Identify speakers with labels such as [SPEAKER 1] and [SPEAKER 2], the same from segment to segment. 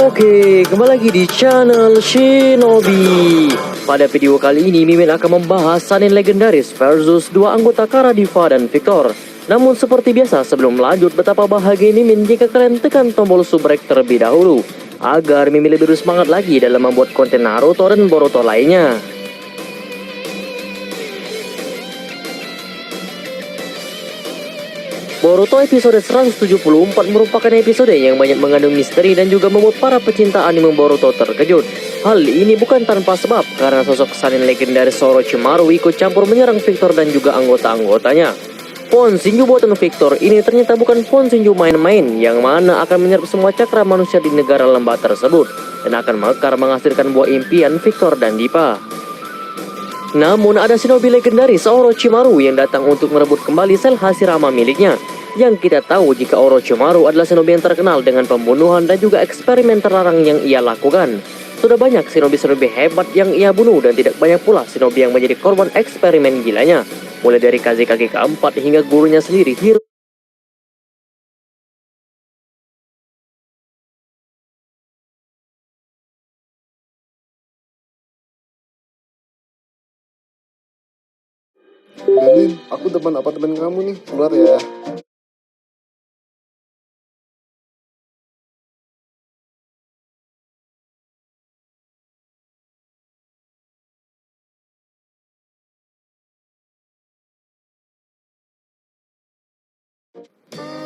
[SPEAKER 1] Oke, kembali lagi di channel Shinobi. Pada video kali ini Mimin akan membahas Sannin legendaris versus dua anggota Kara Diva dan Victor. Namun seperti biasa sebelum lanjut, betapa bahagia Mimin jika kalian tekan tombol subrek terlebih dahulu agar Mimin lebih bersemangat lagi dalam membuat konten Naruto dan Boruto lainnya. Boruto episode 174 merupakan episode yang banyak mengandung misteri dan juga membuat para pecinta anime Boruto terkejut. Hal ini bukan tanpa sebab, karena sosok Sannin legendaris Orochimaru ikut campur menyerang Victor dan juga anggota-anggotanya. Pohon Shinju buatan Victor ini ternyata bukan pohon Shinju main-main, yang mana akan menyerap semua cakra manusia di negara lembah tersebut dan akan mekar menghasilkan buah impian Victor dan Dipa. Namun ada shinobi legendaris Orochimaru yang datang untuk merebut kembali sel Hashirama miliknya. Yang kita tahu jika Orochimaru adalah shinobi yang terkenal dengan pembunuhan dan juga eksperimen terlarang yang ia lakukan. Sudah banyak shinobi-shinobi hebat yang ia bunuh dan tidak banyak pula shinobi yang menjadi korban eksperimen gilanya. Mulai dari Kazekage keempat hingga gurunya sendiri, Hiro.
[SPEAKER 2] Lin, aku depan apartemen kamu nih, keluar ya.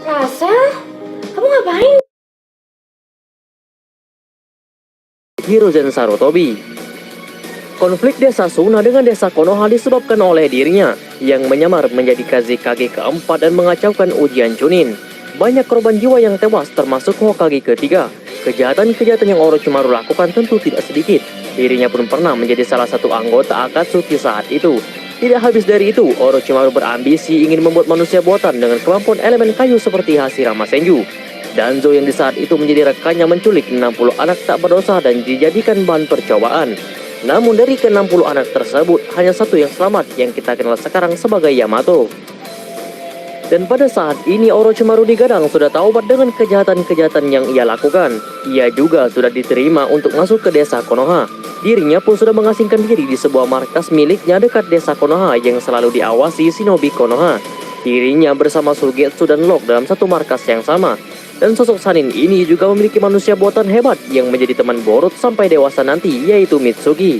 [SPEAKER 3] Rasa? Kamu ngapain?
[SPEAKER 1] Hiruzen Sarutobi. Konflik desa Suna dengan desa Konoha disebabkan oleh dirinya yang menyamar menjadi Kazekage keempat dan mengacaukan ujian Chunin. Banyak korban jiwa yang tewas termasuk Hokage ketiga. Kejahatan-kejahatan yang Orochimaru lakukan tentu tidak sedikit. Dirinya pun pernah menjadi salah satu anggota Akatsuki saat itu. Tidak habis dari itu, Orochimaru berambisi ingin membuat manusia buatan dengan kemampuan elemen kayu seperti Hashirama Senju. Danzo yang di saat itu menjadi rekannya menculik 60 anak tak berdosa dan dijadikan bahan percobaan. Namun dari ke-60 anak tersebut, hanya satu yang selamat yang kita kenal sekarang sebagai Yamato. Dan pada saat ini Orochimaru digadang sudah taubat dengan kejahatan-kejahatan yang ia lakukan. Ia juga sudah diterima untuk masuk ke desa Konoha. Dirinya pun sudah mengasingkan diri di sebuah markas miliknya dekat desa Konoha yang selalu diawasi shinobi Konoha. Dirinya bersama Sugetsu dan Locke dalam satu markas yang sama. Dan sosok Sannin ini juga memiliki manusia buatan hebat yang menjadi teman Boruto sampai dewasa nanti, yaitu Mitsuki.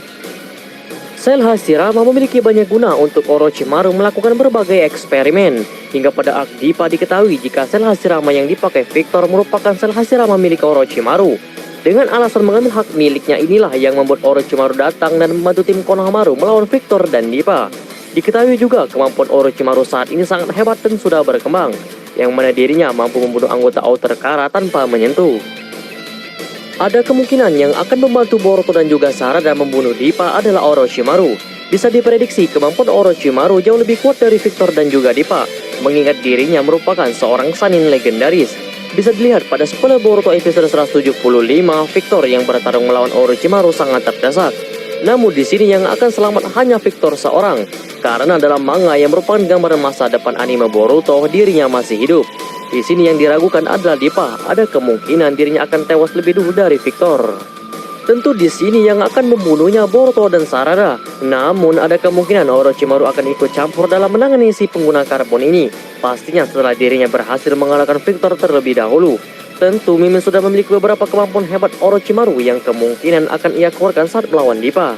[SPEAKER 1] Sel Hashirama memiliki banyak guna untuk Orochimaru melakukan berbagai eksperimen. Hingga pada Arc Dipa diketahui jika sel Hashirama yang dipakai Victor merupakan sel Hashirama milik Orochimaru. Dengan alasan mengambil hak miliknya inilah yang membuat Orochimaru datang dan membantu tim Konohamaru melawan Victor dan Dipa. Diketahui juga kemampuan Orochimaru saat ini sangat hebat dan sudah berkembang, yang mana dirinya mampu membunuh anggota Outer Kara tanpa menyentuh. Ada kemungkinan yang akan membantu Boruto dan juga Sarada membunuh Dipa adalah Orochimaru. Bisa diprediksi kemampuan Orochimaru jauh lebih kuat dari Victor dan juga Dipa, mengingat dirinya merupakan seorang Sannin legendaris. Bisa dilihat pada spoiler Boruto episode 175, Victor yang bertarung melawan Orochimaru sangat terdesak. Namun di sini yang akan selamat hanya Victor seorang, karena dalam manga yang merupakan gambaran masa depan anime Boruto, dirinya masih hidup. Di sini yang diragukan adalah Dipa, ada kemungkinan dirinya akan tewas lebih dulu dari Victor. Tentu di sini yang akan membunuhnya Boruto dan Sarada. Namun ada kemungkinan Orochimaru akan ikut campur dalam menangani si pengguna karbon ini. Pastinya setelah dirinya berhasil mengalahkan Victor terlebih dahulu. Tentu Mimin sudah memiliki beberapa kemampuan hebat Orochimaru yang kemungkinan akan ia keluarkan saat melawan Dipa.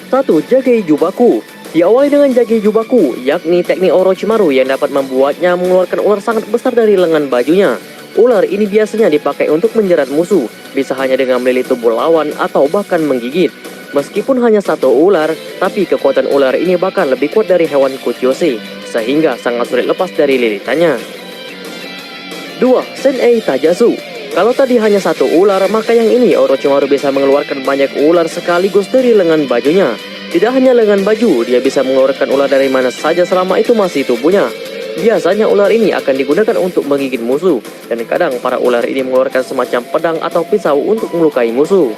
[SPEAKER 1] 1. Jagei Jubaku. Diawali dengan Jagei Jubaku, yakni teknik Orochimaru yang dapat membuatnya mengeluarkan ular sangat besar dari lengan bajunya. Ular ini biasanya dipakai untuk menjerat musuh, bisa hanya dengan melilit tubuh lawan atau bahkan menggigit. Meskipun hanya satu ular, tapi kekuatan ular ini bahkan lebih kuat dari hewan Kuchiyose, sehingga sangat sulit lepas dari lilitannya. 2. Sen'ei Taijutsu. Kalau tadi hanya satu ular, maka yang ini Orochimaru bisa mengeluarkan banyak ular sekaligus dari lengan bajunya. Tidak hanya lengan baju, dia bisa mengeluarkan ular dari mana saja selama itu masih tubuhnya. Biasanya ular ini akan digunakan untuk menggigit musuh, dan kadang para ular ini mengeluarkan semacam pedang atau pisau untuk melukai musuh.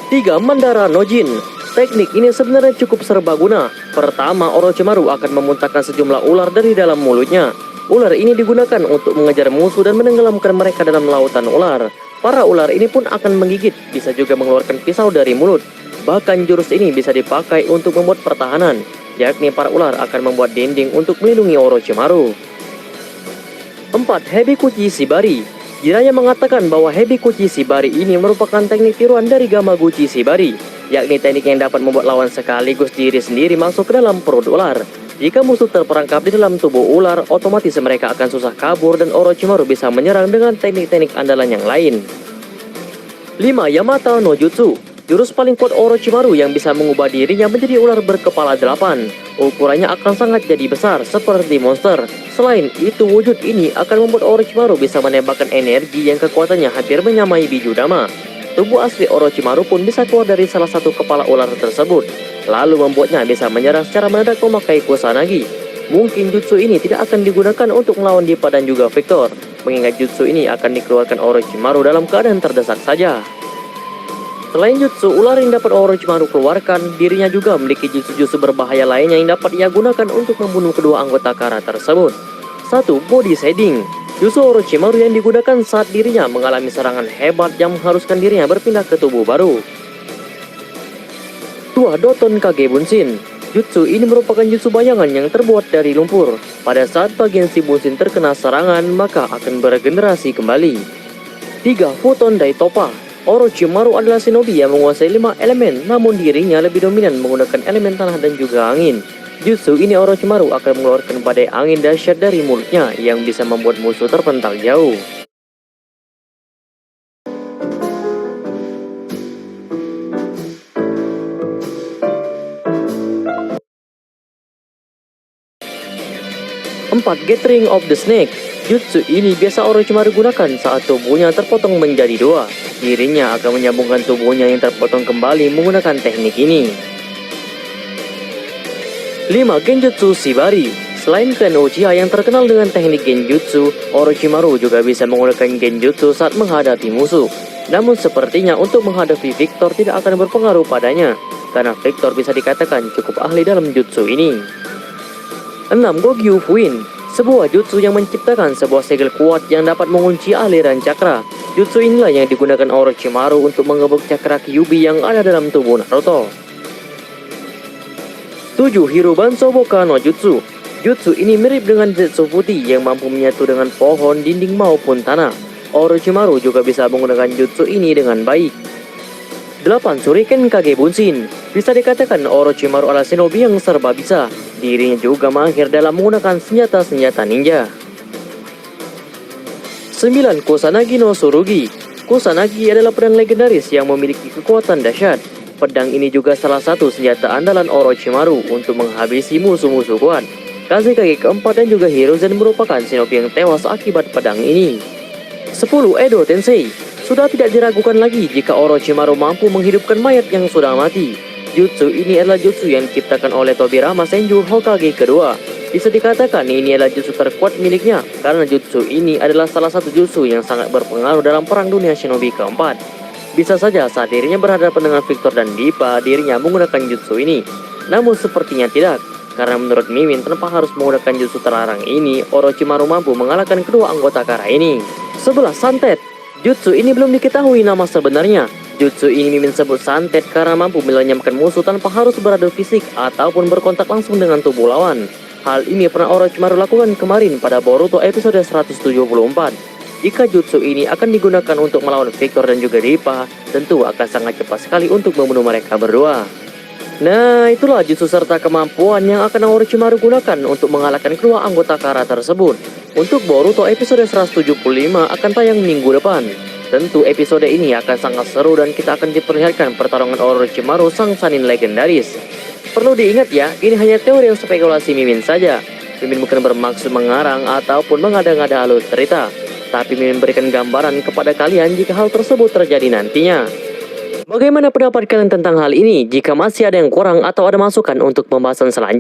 [SPEAKER 1] 3. Mandara no Jin. Teknik ini sebenarnya cukup serbaguna. Pertama, Orochimaru akan memuntahkan sejumlah ular dari dalam mulutnya. Ular ini digunakan untuk mengejar musuh dan menenggelamkan mereka dalam lautan ular. Para ular ini pun akan menggigit, bisa juga mengeluarkan pisau dari mulut. Bahkan jurus ini bisa dipakai untuk membuat pertahanan, yakni para ular akan membuat dinding untuk melindungi Orochimaru. 4. Hebikuchi Shibari. Jiraiya mengatakan bahwa Hebikuchi Shibari ini merupakan teknik tiruan dari Gamaguchi Shibari, yakni teknik yang dapat membuat lawan sekaligus diri sendiri masuk ke dalam perut ular. Jika musuh terperangkap di dalam tubuh ular, otomatis mereka akan susah kabur dan Orochimaru bisa menyerang dengan teknik-teknik andalan yang lain. 5. Yamata no Jutsu. Jurus paling kuat Orochimaru yang bisa mengubah dirinya menjadi ular berkepala 8. Ukurannya akan sangat jadi besar seperti monster. Selain itu, wujud ini akan membuat Orochimaru bisa menembakkan energi yang kekuatannya hampir menyamai Bijudama. Tubuh asli Orochimaru pun bisa keluar dari salah satu kepala ular tersebut, lalu membuatnya bisa menyerang secara mendadak memakai Kusanagi. Mungkin jutsu ini tidak akan digunakan untuk melawan Dippa dan juga Victor, mengingat jutsu ini akan dikeluarkan Orochimaru dalam keadaan terdesak saja. Selain jutsu ular yang dapat Orochimaru keluarkan, dirinya juga memiliki jutsu-jutsu berbahaya lainnya yang dapat ia gunakan untuk membunuh kedua anggota Kara tersebut. 1. Body Shading. Jutsu Orochimaru yang digunakan saat dirinya mengalami serangan hebat yang mengharuskan dirinya berpindah ke tubuh baru. 2. Doton Kage Bunshin. Jutsu ini merupakan jutsu bayangan yang terbuat dari lumpur. Pada saat bagian si Bunshin terkena serangan, maka akan beregenerasi kembali. 3. Futon Daitopa. Orochimaru adalah shinobi yang menguasai 5 elemen, namun dirinya lebih dominan menggunakan elemen tanah dan juga angin. Jutsu ini Orochimaru akan mengeluarkan badai angin dahsyat dari mulutnya yang bisa membuat musuh terpental jauh. Empat. Gathering of the Snake. Jutsu ini biasa Orochimaru gunakan saat tubuhnya terpotong menjadi 2. Dirinya akan menyambungkan tubuhnya yang terpotong kembali menggunakan teknik ini. 5. Genjutsu Shibari. Selain klan Uchiha yang terkenal dengan teknik genjutsu, Orochimaru juga bisa menggunakan genjutsu saat menghadapi musuh. Namun sepertinya untuk menghadapi Victor tidak akan berpengaruh padanya, karena Victor bisa dikatakan cukup ahli dalam jutsu ini. 6. Gogyu Fuin. Sebuah jutsu yang menciptakan sebuah segel kuat yang dapat mengunci aliran cakra. Jutsu inilah yang digunakan Orochimaru untuk mengebuk cakra Kyuubi yang ada dalam tubuh Naruto. 7. Hirubanso Boka no Jutsu. Jutsu ini mirip dengan Zetsu putih yang mampu menyatu dengan pohon, dinding maupun tanah. Orochimaru juga bisa menggunakan jutsu ini dengan baik. 8. Shuriken Kage Bunshin. Bisa dikatakan Orochimaru adalah shinobi yang serba bisa. Dirinya juga mahir dalam menggunakan senjata-senjata ninja. 9. Kusanagi no Tsurugi. Kusanagi adalah pedang legendaris yang memiliki kekuatan dahsyat. Pedang ini juga salah satu senjata andalan Orochimaru untuk menghabisi musuh-musuh kuat. Kazekage keempat dan juga Hiruzen merupakan shinobi yang tewas akibat pedang ini. 10. Edo Tensei. Sudah tidak diragukan lagi jika Orochimaru mampu menghidupkan mayat yang sudah mati. Jutsu ini adalah jutsu yang diciptakan oleh Tobirama Senju Hokage kedua. Bisa dikatakan ini adalah jutsu terkuat miliknya, karena jutsu ini adalah salah satu jutsu yang sangat berpengaruh dalam perang dunia shinobi keempat. Bisa saja saat dirinya berhadapan dengan Victor dan Dippa, dirinya menggunakan jutsu ini. Namun sepertinya tidak, karena menurut Mimin tanpa harus menggunakan jutsu terlarang ini, Orochimaru mampu mengalahkan kedua anggota Kara ini. 11. Santet. Jutsu ini belum diketahui nama sebenarnya. Jutsu ini Mimin sebut santet karena mampu melenyamkan musuh tanpa harus beradu fisik ataupun berkontak langsung dengan tubuh lawan. Hal ini pernah Orochimaru lakukan kemarin pada Boruto episode 174. Jika jutsu ini akan digunakan untuk melawan Victor dan juga Dippa, tentu akan sangat cepat sekali untuk membunuh mereka berdua. Nah, itulah jutsu serta kemampuan yang akan Orochimaru gunakan untuk mengalahkan kedua anggota Kara tersebut. Untuk Boruto episode 175 akan tayang minggu depan. Tentu episode ini akan sangat seru dan kita akan diperlihatkan pertarungan Orochimaru sang Sannin legendaris. Perlu diingat ya, ini hanya teori yang spekulasi Mimin saja. Mimin bukan bermaksud mengarang ataupun mengada-ngada alur cerita, tapi Mimin memberikan gambaran kepada kalian jika hal tersebut terjadi nantinya. Bagaimana pendapat kalian tentang hal ini? Jika masih ada yang kurang atau ada masukan untuk pembahasan selanjutnya,